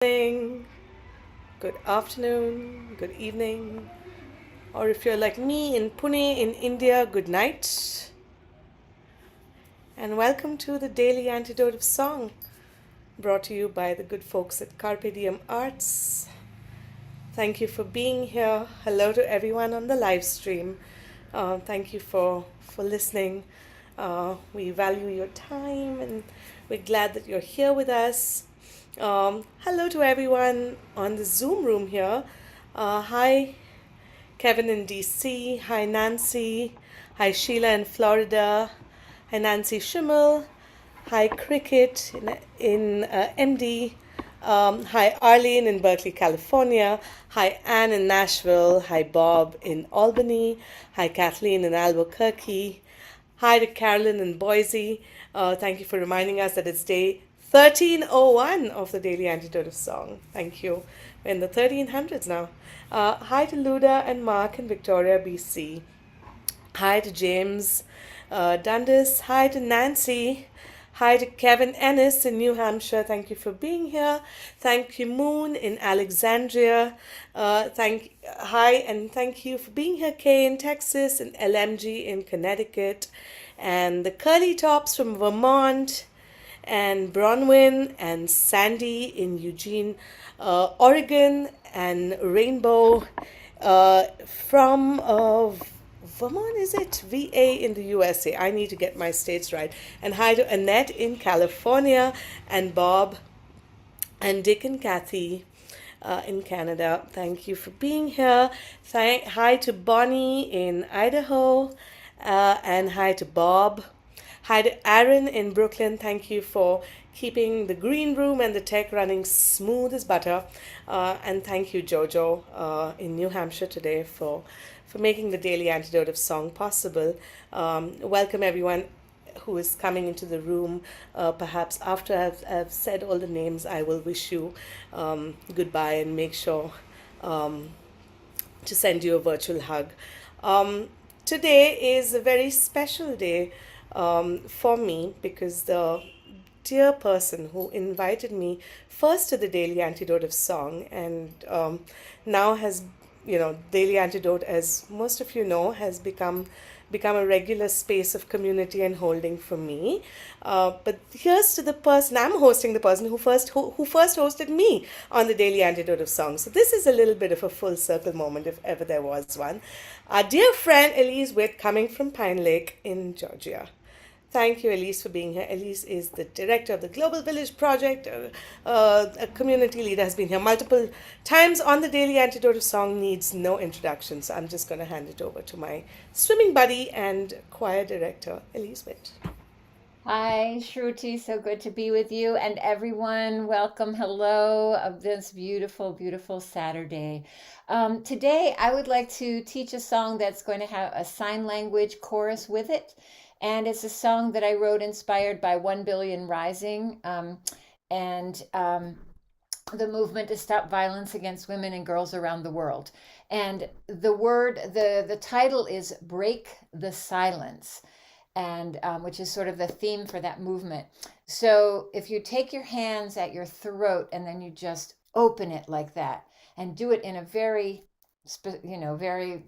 Morning, good afternoon, good evening, or if you're like me in Pune in India, good night. And welcome to the Daily Antidote of Song, brought to you by the good folks at Carpe Diem Arts. Thank you for being here. Hello to everyone on the live stream. Thank you for listening. We value your time and we're glad that you're here with us. Hello to everyone on the Zoom room here. Hi, Kevin in DC. Hi, Nancy. Hi, Sheila in Florida. Hi, Nancy Schimmel. Hi, Cricket in MD. Hi, Arlene in Berkeley, California. Hi, Anne in Nashville. Hi, Bob in Albany. Hi, Kathleen in Albuquerque. Hi to Carolyn in Boise. Thank you for reminding us that it's day 1301 of the Daily Antidote of Song. Thank you. We're in the 1300s now. Hi to Luda and Mark in Victoria, BC. Hi to James Dundas. Hi to Nancy. Hi to Kevin Ennis in New Hampshire. Thank you for being here. Thank you, Moon in Alexandria. Hi and thank you for being here, Kay in Texas and LMG in Connecticut, and the Curly Tops from Vermont, and Bronwyn and Sandy in Eugene, Oregon, and Rainbow from Vermont, is it? VA in the USA. I need to get my states right. And hi to Annette in California, and Bob and Dick and Kathy in Canada. Thank you for being here. Hi to Bonnie in Idaho, and hi to Bob. Hi to Aaron in Brooklyn. Thank you for keeping the green room and the tech running smooth as butter. And thank you, Jojo, in New Hampshire today for making the Daily Antidote of Song possible. Welcome, everyone who is coming into the room. Perhaps after I've said all the names, I will wish you goodbye and make sure to send you a virtual hug. Today is a very special day for me because the dear person who invited me first to the Daily Antidote of Song and now has, Daily Antidote, as most of you know, has become a regular space of community and holding for me. But here's to the person I'm hosting, the person who first hosted me on the Daily Antidote of Song. So this is a little bit of a full circle moment, if ever there was one. Our dear friend Elise Witt, coming from Pine Lake in Georgia. Thank you, Elise, for being here. Elise is the director of the Global Village Project, a community leader, has been here multiple times on the Daily Antidote of Song, needs no introduction. So I'm just going to hand it over to my swimming buddy and choir director, Elise Witt. Hi, Shruti. So good to be with you and everyone. Welcome. Hello of this beautiful, beautiful Saturday. Today, I would like to teach a song that's going to have a sign language chorus with it. And it's a song that I wrote inspired by 1 Billion Rising and the movement to stop violence against women and girls around the world. And the title is Break the Silence, and which is sort of the theme for that movement. So if you take your hands at your throat and then you just open it like that and do it in a very, very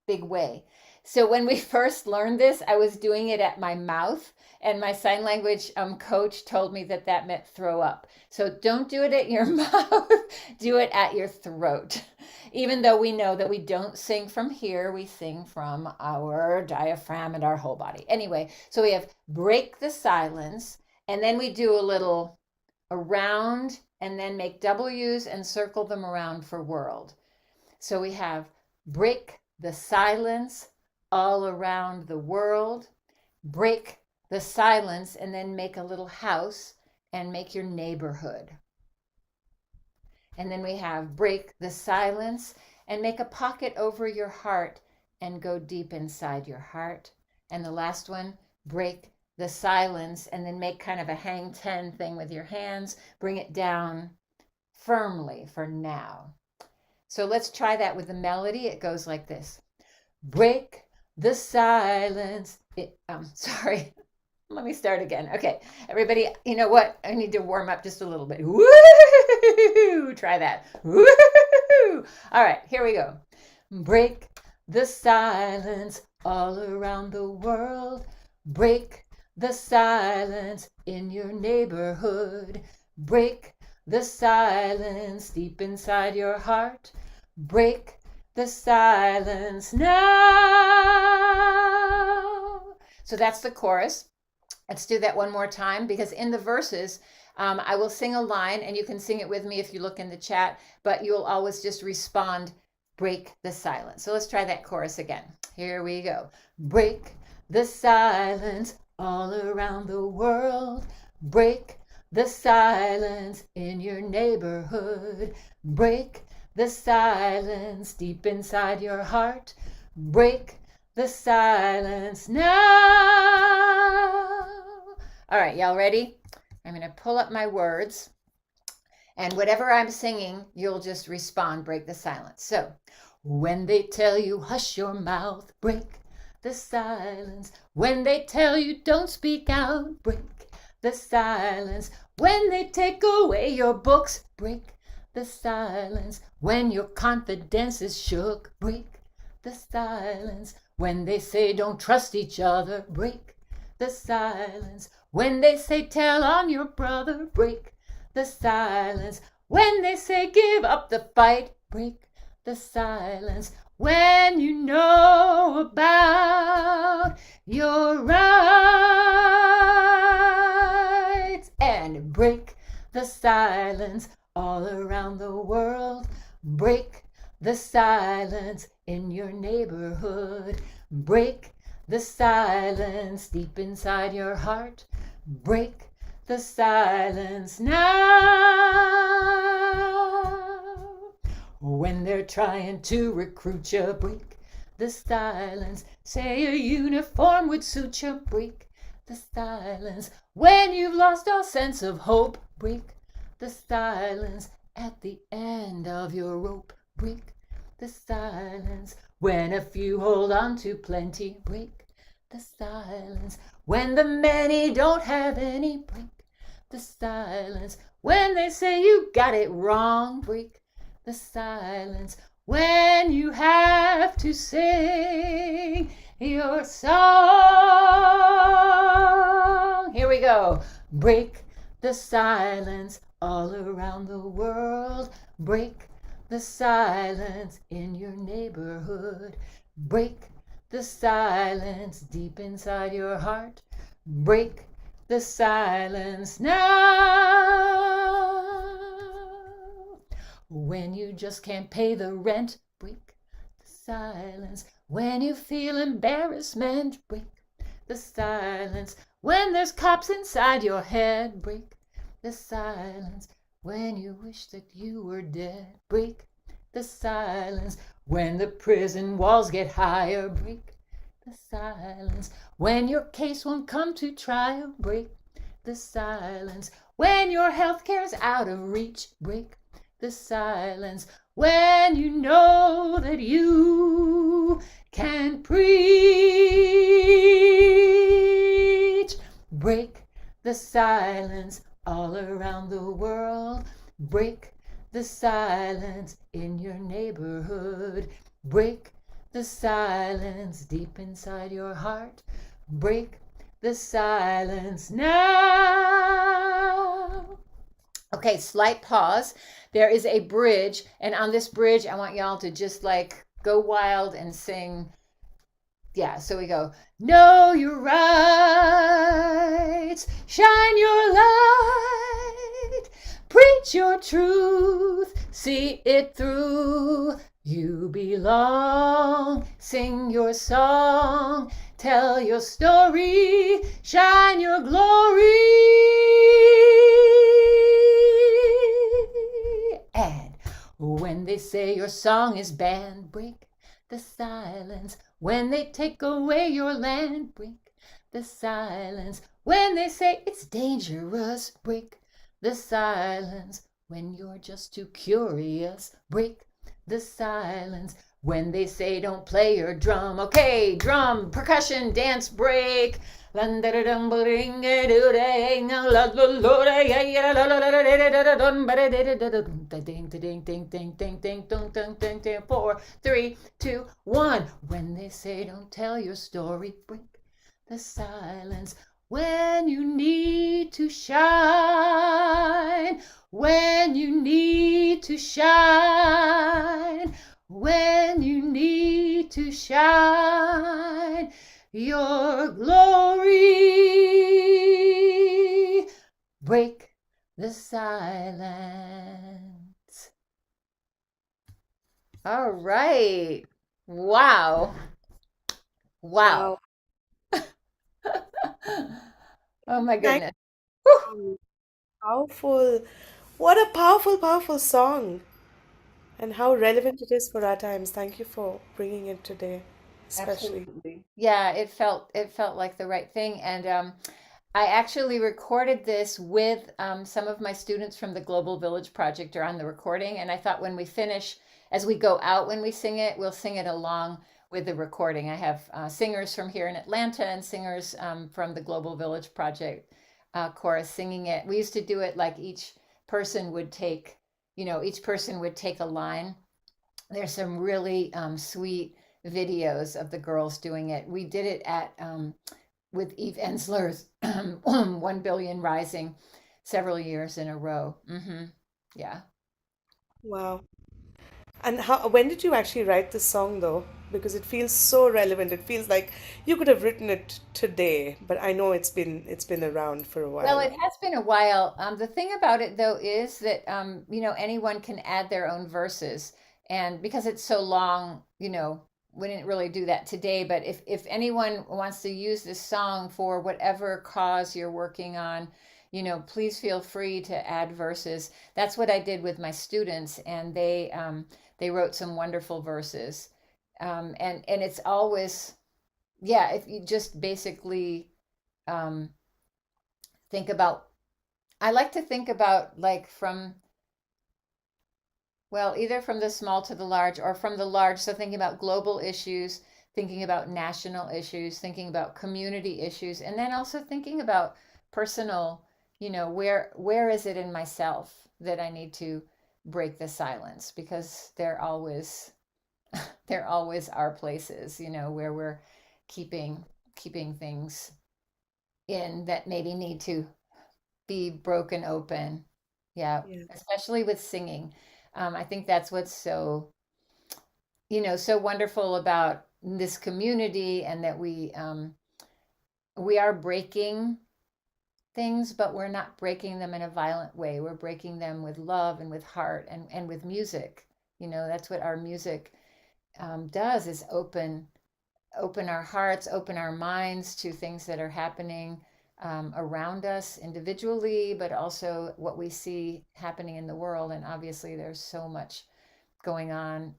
big way. So when we first learned this, I was doing it at my mouth, and my sign language coach told me that that meant throw up. So don't do it at your mouth, do it at your throat. Even though we know that we don't sing from here, we sing from our diaphragm and our whole body. Anyway, so we have break the silence, and then we do a little around, and then make W's and circle them around for world. So we have break the silence all around the world, break the silence, and then make a little house and make your neighborhood. And then we have break the silence and make a pocket over your heart and go deep inside your heart. And the last one, break the silence and then make kind of a hang 10 thing with your hands, bring it down firmly for now. So let's try that with the melody. It goes like this. Break the silence. Sorry. Let me start again. Okay, everybody, you know what? I need to warm up just a little bit. Woo! Try that. Woo! All right, here we go. Break the silence all around the world. Break the silence in your neighborhood. Break the silence deep inside your heart. Break the silence now. So that's the chorus. Let's do that one more time, because in the verses, I will sing a line and you can sing it with me if you look in the chat, but you'll always just respond, break the silence. So let's try that chorus again. Here we go. Break the silence all around the world. Break the silence in your neighborhood. Break the silence deep inside your heart. Break the silence now. All right, y'all ready? I'm going to pull up my words, and whatever I'm singing, you'll just respond, break the silence. So, when they tell you hush your mouth, break the silence. When they tell you don't speak out, break the silence. When they take away your books, break the silence. When your confidence is shook, break the silence. When they say don't trust each other, break the silence. When they say tell on your brother, break the silence. When they say give up the fight, break the silence. When you know about your rights, and break the silence all around the world. Break the silence in your neighborhood. Break the silence deep inside your heart. Break the silence now. When they're trying to recruit you, break the silence. Say a uniform would suit you, break the silence. When you've lost all sense of hope, break the silence. At the end of your rope, break the silence. When a few hold on to plenty, break the silence. When the many don't have any, break the silence. When they say you got it wrong, break the silence. When you have to sing your song. Here we go. Break the silence all around the world. Break the silence in your neighborhood. Break the silence deep inside your heart. Break the silence now. When you just can't pay the rent, break the silence. When you feel embarrassment, break the silence. When there's cops inside your head, break the silence. When you wish that you were dead, break the silence. When the prison walls get higher, break the silence. When your case won't come to trial, break the silence. When your health care's out of reach, break the silence. When you know that you can preach, break the silence all around the world. Break the silence in your neighborhood. Break the silence deep inside your heart. Break the silence now. Okay, slight pause. There is a bridge, and on this bridge, I want y'all to just like go wild and sing. Yeah, so we go, know your rights, shine your light, preach your truth, see it through. You belong, sing your song, tell your story, shine your glory. And when they say your song is banned, break the silence. When they take away your land, break the silence. When they say it's dangerous, break the silence. When you're just too curious, break the silence. When they say don't play your drum, okay, drum, percussion, dance break. Four, three, two, one. When they say don't tell your story, break the silence. When you need to shine, when you need to shine, when you need to shine your glory. Break the silence. All right. Wow. Wow. Wow. Oh my Thank goodness. you. Powerful. What a powerful, powerful song. And how relevant it is for our times. Thank you for bringing it today, especially. Absolutely. Yeah, it felt like the right thing. And I actually recorded this with some of my students from the Global Village Project are on the recording. And I thought when we finish, as we go out when we sing it, we'll sing it along with the recording. I have singers from here in Atlanta and singers from the Global Village Project chorus singing it. We used to do it like person would take, each person would take a line. There's some really sweet videos of the girls doing it. We did it at with Eve Ensler's 1 Billion Rising several years in a row. Yeah. Wow. And when did you actually write this song though? Because it feels so relevant. It feels like you could have written it today, but I know it's been around for a Well, while it now. has been a while. The thing about it, though, is that anyone can add their own verses, and because it's so long, we didn't really do that today. But if anyone wants to use this song for whatever cause you're working on, please feel free to add verses. That's what I did with my students, and they wrote some wonderful verses. And it's always, yeah, if you just basically um, think about I like to think about like well, either from the small to the large or from the large. So thinking about global issues, thinking about national issues, thinking about community issues, and then also thinking about personal, where is it in myself that I need to break the silence? Because there always are places, where we're keeping keeping things in that maybe need to be broken open. Yeah, Yeah. especially with singing. I think that's what's so wonderful about this community, and that we are breaking things, but we're not breaking them in a violent way. We're breaking them with love and with heart and with music. That's what our music does, is open our hearts, open our minds to things that are happening around us individually, but also what we see happening in the world. And obviously, there's so much going on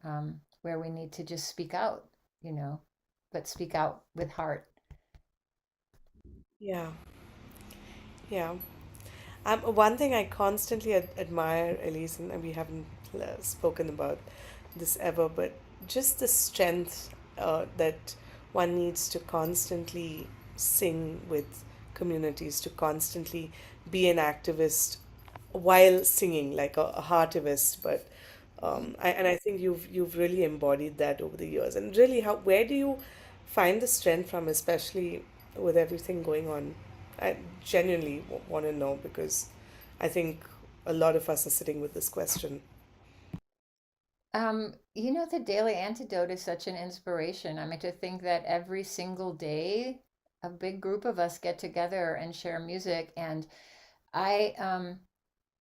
where we need to just speak out, you know, but speak out with heart. Yeah. Yeah. One thing I constantly admire, Elise, and we haven't spoken about this ever, but just the strength that one needs to constantly sing with communities, to constantly be an activist while singing, like a heartivist. But and I think you've really embodied that over the years. And really, where do you find the strength from, especially with everything going on? I genuinely want to know because I think a lot of us are sitting with this question. The Daily Antidote is such an inspiration. I mean, to think that every single day a big group of us get together and share music. And I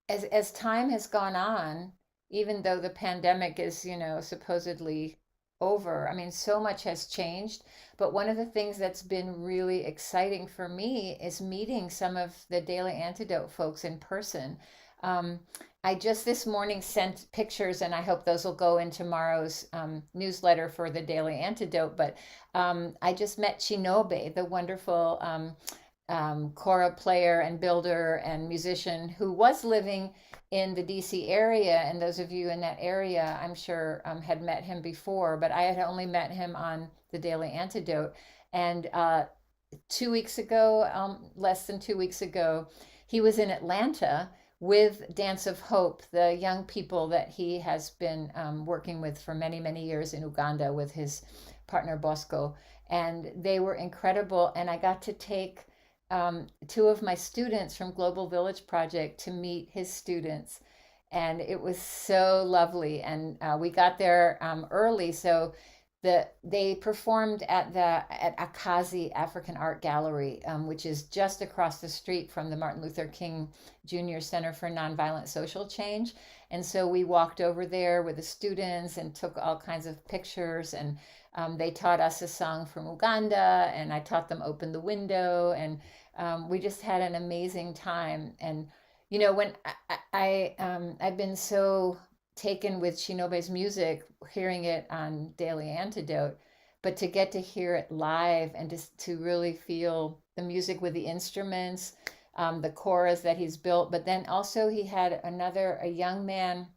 as time has gone on, even though the pandemic is, supposedly over, I mean, so much has changed. But one of the things that's been really exciting for me is meeting some of the Daily Antidote folks in person. Um, I just this morning sent pictures, and I hope those will go in tomorrow's newsletter for the Daily Antidote. But I just met Chinobe, the wonderful kora player and builder and musician who was living in the DC area. And those of you in that area, I'm sure, had met him before, but I had only met him on the Daily Antidote. And 2 weeks ago, less than 2 weeks ago, he was in Atlanta with Dance of Hope, the young people that he has been working with for many, many years in Uganda with his partner Bosco. And they were incredible. And I got to take two of my students from Global Village Project to meet his students. And it was so lovely. And we got there early, so they performed at Akazi African Art Gallery, which is just across the street from the Martin Luther King Jr. Center for Nonviolent Social Change. And so we walked over there with the students and took all kinds of pictures. And they taught us a song from Uganda, and I taught them Open the Window. And we just had an amazing time. And when I've been so taken with Shinobe's music, hearing it on Daily Antidote, but to get to hear it live and to really feel the music with the instruments, the choras that he's built. But then also he had a young man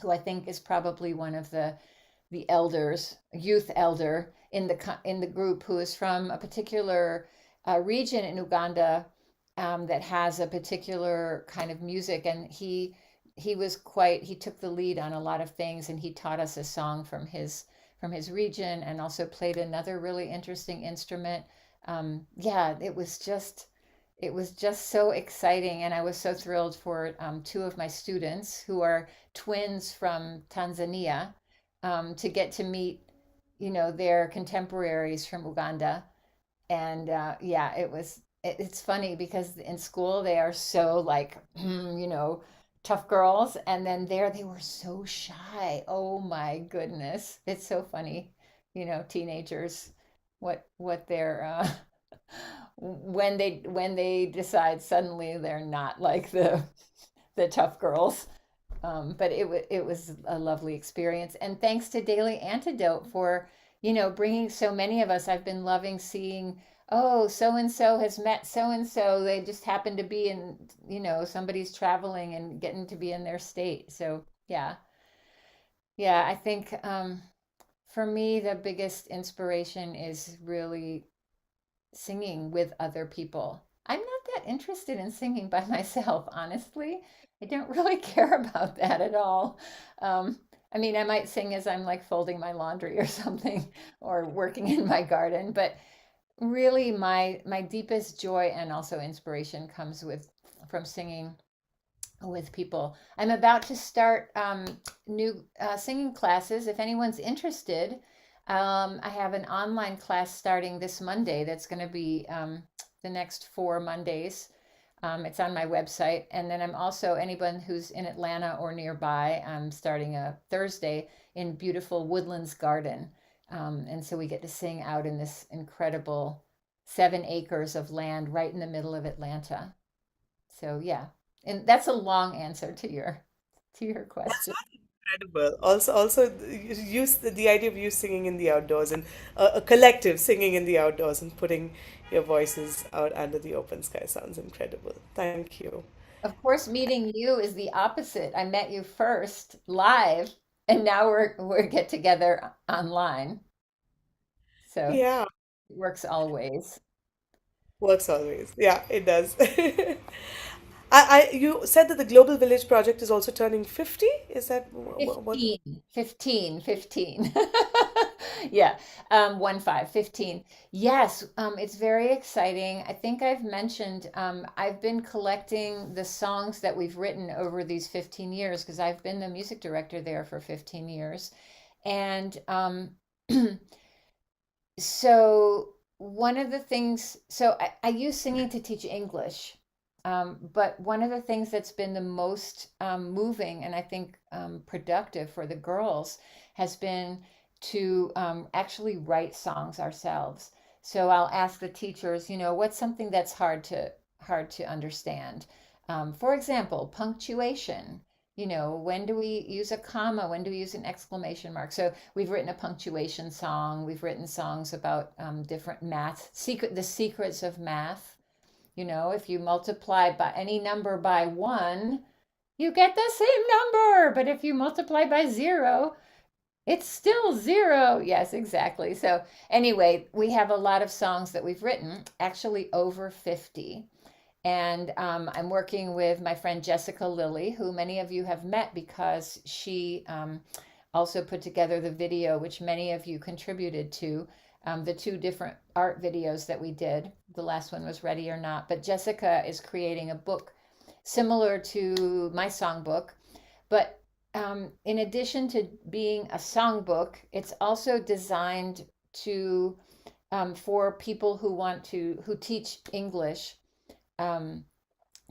who I think is probably one of the elders, youth elder in the group, who is from a particular region in Uganda that has a particular kind of music. And he took the lead on a lot of things, and he taught us a song from his region, and also played another really interesting instrument. Yeah, it was just so exciting, and I was so thrilled for two of my students who are twins from Tanzania, to get to meet their contemporaries from Uganda. And yeah, it's funny because in school they are so like tough girls, and then there they were so shy. Oh my goodness, it's so funny. Teenagers, what they're when they decide suddenly they're not like the tough girls. But it was a lovely experience, and thanks to Daily Antidote for bringing so many of us. I've been loving seeing, oh, so and so has met so and so. They just happen to be in, somebody's traveling and getting to be in their state. So yeah, yeah. I think for me the biggest inspiration is really singing with other people. I'm not that interested in singing by myself, honestly. I don't really care about that at all. I mean, I might sing as I'm like folding my laundry or something, or working in my garden, but really my deepest joy and also inspiration comes from singing with people. I'm about to start new singing classes. If anyone's interested, I have an online class starting this Monday that's going to be the next 4 Mondays. It's on my website. And then I'm also, anyone who's in Atlanta or nearby, I'm starting a Thursday in beautiful Woodlands Garden. And so we get to sing out in this incredible 7 acres of land right in the middle of Atlanta. So yeah, and that's a long answer to your That's question. incredible. Also, use the idea of you singing in the outdoors, and a collective singing in the outdoors and putting your voices out under the open sky sounds incredible. Thank you. Of course, meeting you is the opposite. I met you first live, and now we're get together online. So Yeah, it works all ways. works always. Yeah, it does. You said that the Global Village Project is also turning 50? Is that what? 15, 15, 15. Yeah, 1 5, 15. Yes, it's very exciting. I think I've mentioned, I've been collecting the songs that we've written over these 15 years because I've been the music director there for 15 years. And so one of the things, so I use singing to teach English. But one of the things that's been the most moving and I think productive for the girls has been to actually write songs ourselves. So I'll ask the teachers, what's something that's hard to understand? For example, punctuation. When do we use a comma? When do we use an exclamation mark? So we've written a punctuation song. We've written songs about different the secrets of math. If you multiply by any number by 1, you get the same number. But if you multiply by 0, it's still 0. Yes, exactly. So, anyway, we have a lot of songs that we've written, actually over 50. And I'm working with my friend Jessica Lilly, who many of you have met because she also put together the video, which many of you contributed to, the 2 different art videos that we did. The last one was Ready or Not. But Jessica is creating a book similar to my songbook. But in addition to being a songbook, it's also designed to for people who teach English um,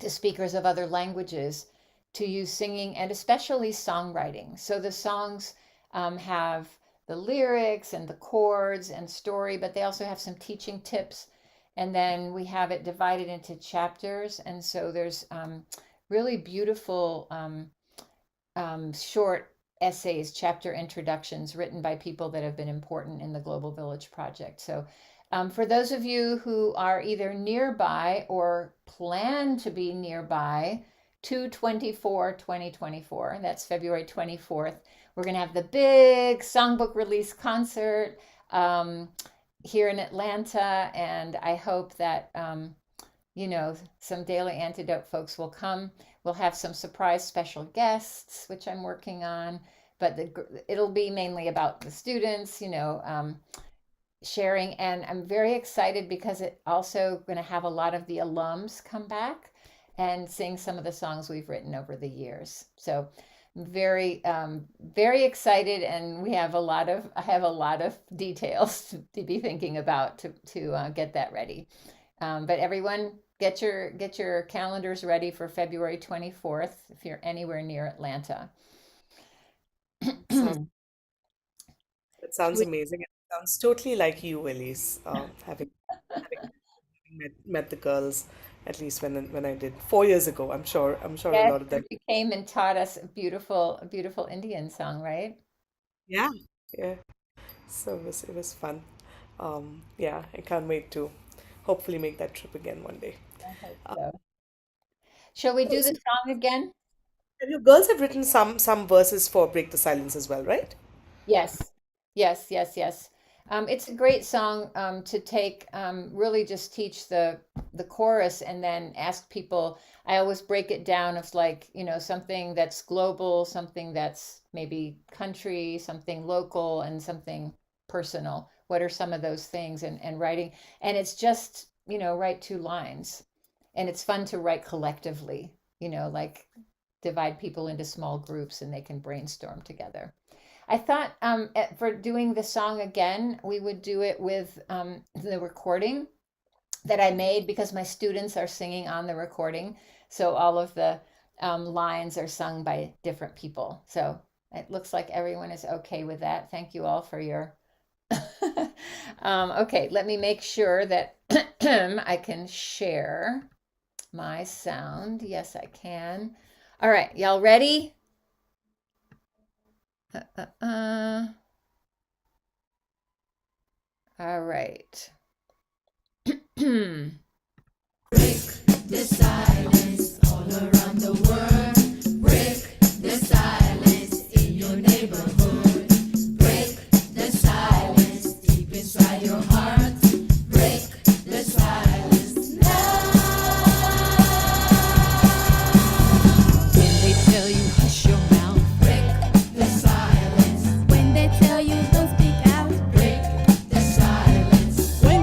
to speakers of other languages to use singing and especially songwriting. So the songs have the lyrics and the chords and story, but they also have some teaching tips. And then we have it divided into chapters. And so there's really beautiful short essays, chapter introductions written by people that have been important in the Global Village Project. So for those of you who are either nearby or plan to be nearby, 2/24/2024, that's February 24th, we're going to have the big songbook release concert here in Atlanta. And I hope that, some Daily Antidote folks will come. We'll have some surprise special guests, which I'm working on, but it'll be mainly about the students, sharing. And I'm very excited because it also going to have a lot of the alums come back and sing some of the songs we've written over the years. So very, very excited, and I have a lot of details to be thinking about to get that ready. But everyone, get your calendars ready for February 24th if you're anywhere near Atlanta. Sounds, it sounds We- amazing. It sounds totally like you, Elise, having met the girls, at least when I did 4 years ago. I'm sure a Yes, lot of them. you came and taught us a beautiful Indian song, right? Yeah, yeah. So it was fun. Yeah, I can't wait to hopefully make that trip again one day. I hope Uh, so. Shall we do the so song again? you girls have written some verses for Break the Silence as well, right? Yes, yes, yes, yes. It's a great song to take, really just teach the chorus and then ask people. I always break it down as like, something that's global, something that's maybe country, something local, and something personal. What are some of those things? And writing, and it's just, write 2 lines. And it's fun to write collectively, like divide people into small groups and they can brainstorm together. I thought for doing the song again, we would do it with the recording that I made because my students are singing on the recording. So all of the lines are sung by different people. So it looks like everyone is okay with that. Thank you all for your. Okay, let me make sure that I can share my sound. Yes, I can. All right, y'all ready? All right. Break the silence all around the world. Break the silence in your neighborhood. Break the silence deep inside your heart. Break the silence now. When they tell you hush your mouth, break the silence. When they tell you don't speak out, break the silence. When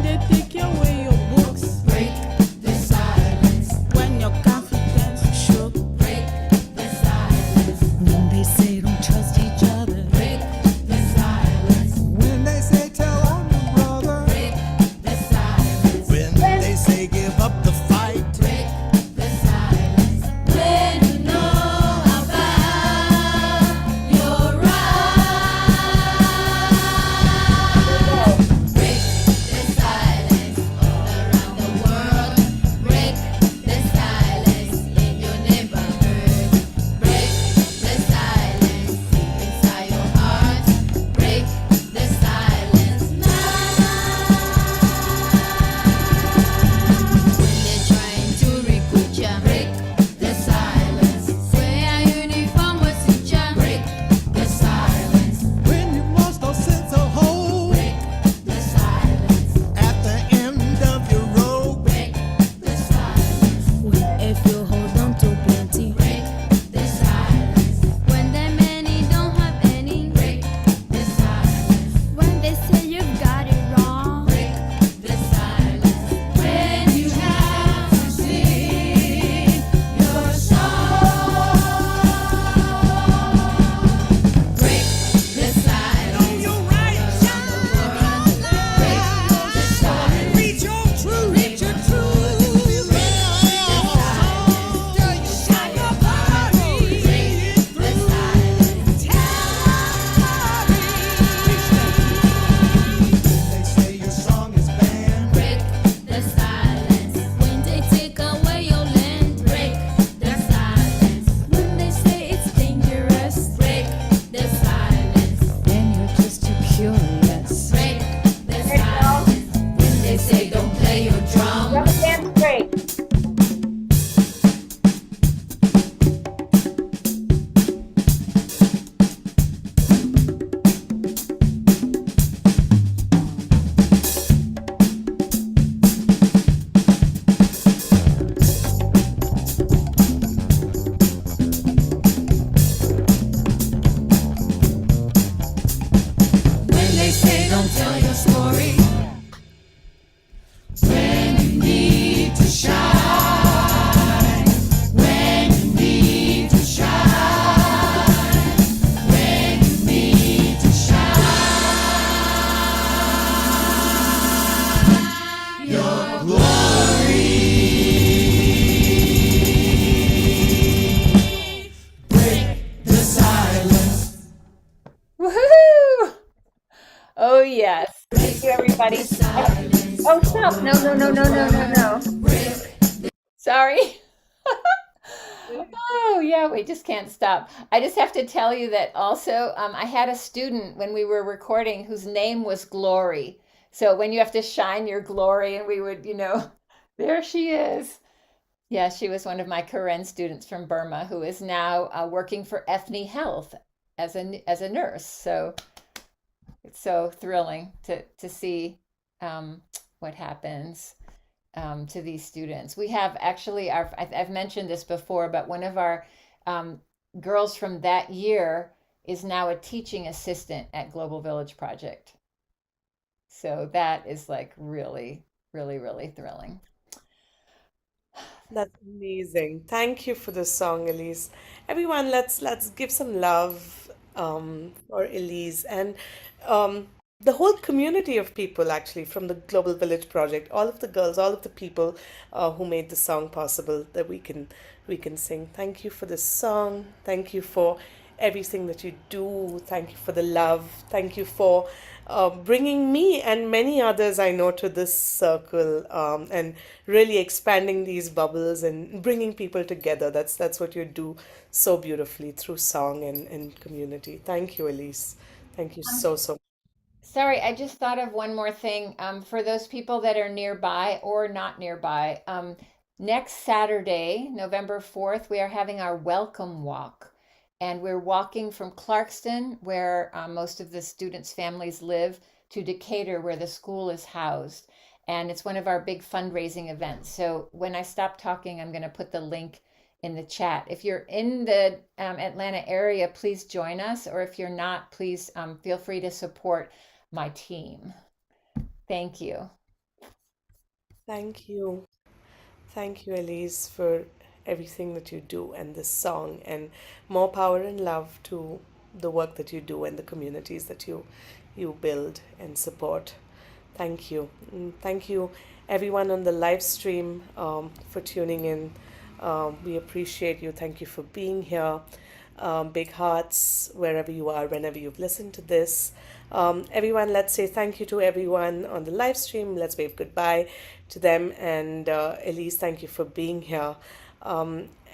yes. Thank you, everybody. Oh, stop. No, no, no, no, no, no, no. Sorry. Oh, yeah, we just can't stop. I just have to tell you that also, I had a student when we were recording whose name was Glory. So when you have to shine your glory, and we would, there she is. Yeah, she was one of my Karen students from Burma who is now working for Ethne Health as a nurse. So it's so thrilling to see what happens to these students. We have actually I've mentioned this before, but one of our um, girls from that year is now a teaching assistant at Global Village Project. So that is like really, really, really thrilling. That's amazing. Thank you for the song, Elise. Everyone, let's give some love for Elise and um, the whole community of people actually from the Global Village Project. All of the girls, all of the people who made the song possible that we can sing. Thank you for the song. Thank you for everything that you do. Thank you for the love. Thank you for bringing me and many others I know to this circle and really expanding these bubbles and bringing people together. That's what you do so beautifully through song and community. Thank you, Elise. Thank you Um, so, so. Sorry, I just thought of one more thing. For those people that are nearby or not nearby, next Saturday, November 4th, we are having our welcome walk. And we're walking from Clarkston, where most of the students' families live, to Decatur, where the school is housed. And it's one of our big fundraising events. So when I stop talking, I'm going to put the link in the chat. If you're in the Atlanta area, please join us. Or if you're not, please feel free to support my team. Thank you. Thank you. Thank you, Elise, for everything that you do and this song, and more power and love to the work that you do and the communities that you build and support. Thank you. Thank you, everyone on the live stream, for tuning in. We appreciate you. Thank you for being here. Big hearts wherever you are, whenever you've listened to this. Everyone, let's say thank you to everyone on the live stream. Let's wave goodbye to them. And Elise, thank you for being here.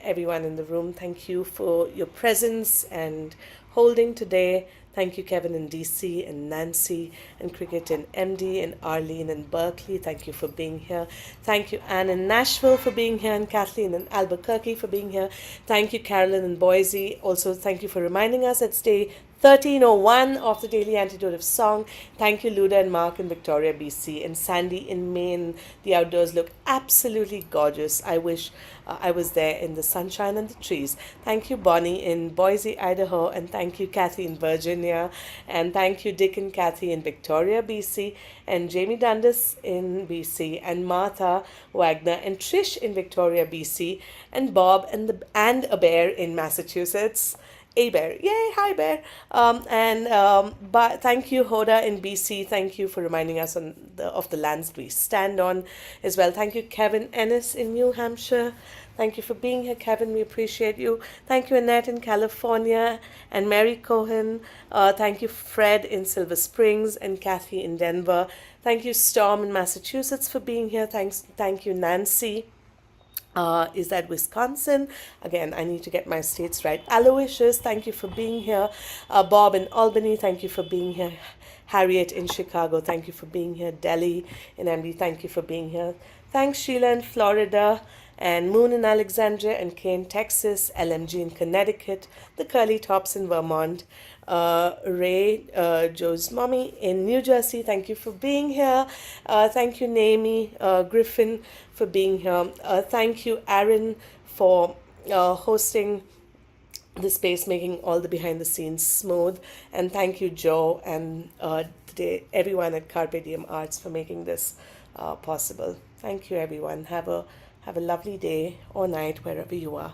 Everyone in the room, thank you for your presence and holding today. Thank you, Kevin in DC and Nancy and Cricket and MD and Arlene and Berkeley. Thank you for being here. Thank you, Anne in Nashville for being here and Kathleen in Albuquerque for being here. Thank you, Carolyn in Boise. Also, thank you for reminding us it's day 1301 of the Daily Antidote of Song. Thank you, Luda and Mark in Victoria, BC, and Sandy in Maine. The outdoors look absolutely gorgeous. I wish I was there in the sunshine and the trees. Thank you, Bonnie in Boise, Idaho, and thank you, Kathy in Virginia, and thank you, Dick and Kathy in Victoria, BC, and Jamie Dundas in BC, and Martha Wagner and Trish in Victoria, BC, and Bob and a bear in Massachusetts. A bear, yay! Hi, bear. But thank you, Hoda in BC. Thank you for reminding us of the lands we stand on, as well. Thank you, Kevin Ennis in New Hampshire. Thank you for being here, Kevin. We appreciate you. Thank you, Annette in California, and Mary Cohen. Thank you, Fred in Silver Springs, and Kathy in Denver. Thank you, Storm in Massachusetts, for being here. Thank you, Nancy. Is that Wisconsin? Again, I need to get my states right. Aloysius, thank you for being here. Bob in Albany, thank you for being here. Harriet in Chicago, thank you for being here. Delhi in MD, thank you for being here. Thanks, Sheila in Florida, and Moon in Alexandria, and Kay in Texas, LMG in Connecticut, the Curly Tops in Vermont, Ray, Joe's mommy in New Jersey. Thank you for being here. Thank you, Naomi Griffin, for being here. Thank you, Aaron, for hosting the space, making all the behind the scenes smooth. And thank you, Joe, and everyone at Carpe Diem Arts for making this possible. Thank you, everyone. Have a lovely day or night wherever you are.